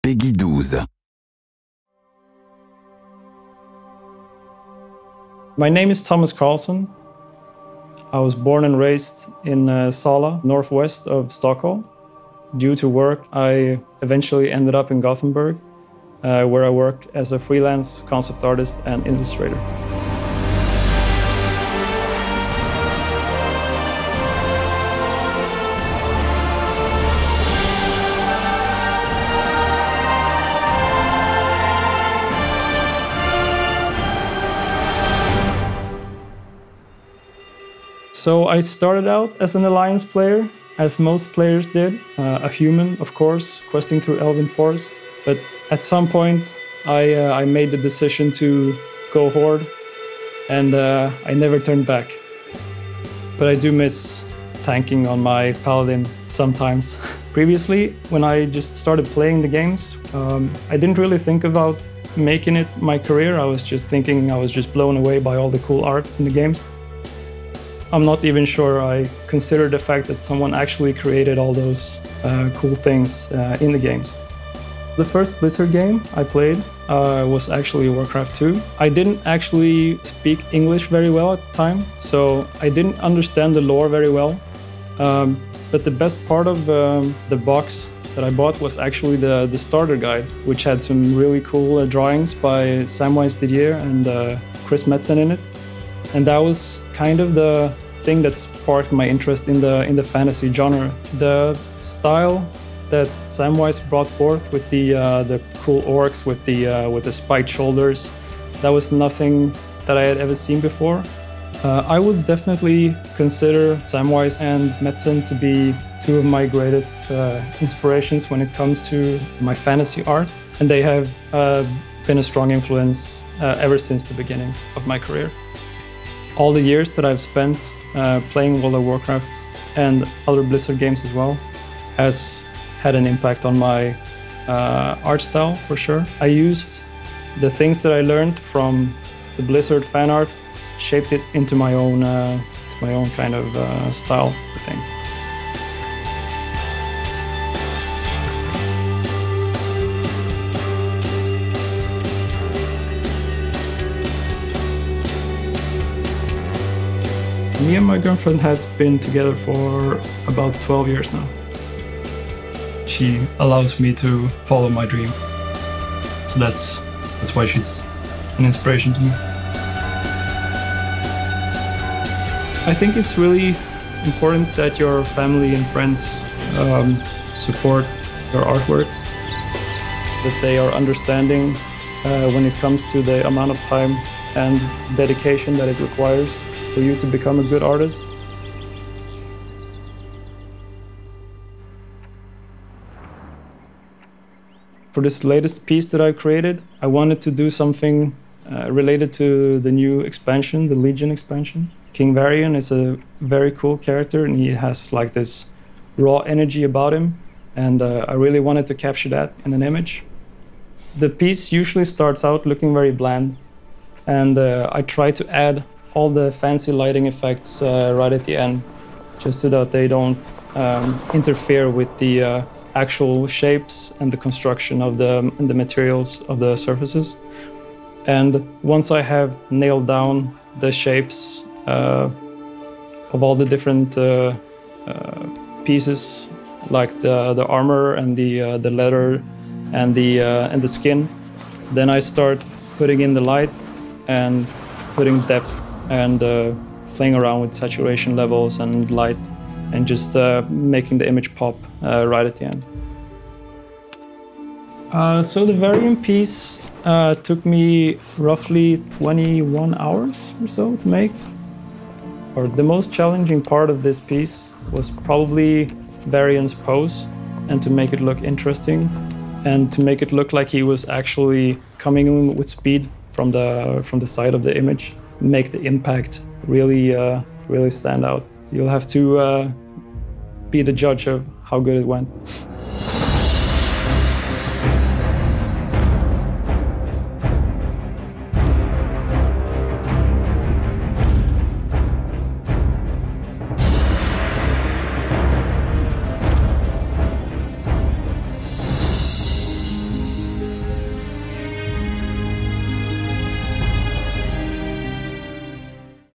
Peggy 12. My name is Thomas Karlsson. I was born and raised in Sala, northwest of Stockholm. Due to work, I eventually ended up in Gothenburg, where I work as a freelance concept artist and illustrator. So I started out as an alliance player, as most players did, a human, of course, questing through Elven Forest. But at some point, I made the decision to go Horde, and I never turned back. But I do miss tanking on my Paladin sometimes. Previously, when I just started playing the games, I didn't really think about making it my career. I was just thinking I was just blown away by all the cool art in the games. I'm not even sure I consider the fact that someone actually created all those cool things in the games. The first Blizzard game I played was actually Warcraft 2. I didn't actually speak English very well at the time, so I didn't understand the lore very well. But the best part of the box that I bought was actually the starter guide, which had some really cool drawings by Samwise Didier and Chris Metzen in it. And that was kind of the thing that sparked my interest in the fantasy genre. The style that Samwise brought forth with the cool orcs with the spiked shoulders, that was nothing that I had ever seen before. I would definitely consider Samwise and Metzen to be two of my greatest inspirations when it comes to my fantasy art, and they have been a strong influence ever since the beginning of my career. All the years that I've spent playing World of Warcraft and other Blizzard games as well has had an impact on my art style, for sure. I used the things that I learned from the Blizzard fan art, shaped it into my own kind of style, I think. Me and my girlfriend has been together for about 12 years now. She allows me to follow my dream. So that's why she's an inspiration to me. I think it's really important that your family and friends support your artwork, that they are understanding when it comes to the amount of time and dedication that it requires for you to become a good artist. For this latest piece that I created, I wanted to do something related to the new expansion, the Legion expansion. King Varian is a very cool character, and he has like this raw energy about him, and I really wanted to capture that in an image. The piece usually starts out looking very bland, and I try to add all the fancy lighting effects right at the end, just so that they don't interfere with the actual shapes and the construction of the materials of the surfaces. And once I have nailed down the shapes of all the different pieces, like the armor and the leather and the skin, then I start putting in the light and putting depth and playing around with saturation levels and light, and just making the image pop right at the end. So the Varian piece took me roughly 21 hours or so to make. Or the most challenging part of this piece was probably Varian's pose, and to make it look interesting, and to make it look like he was actually coming in with speed from the side of the image, make the impact really really stand out. You'll have to be the judge of how good it went.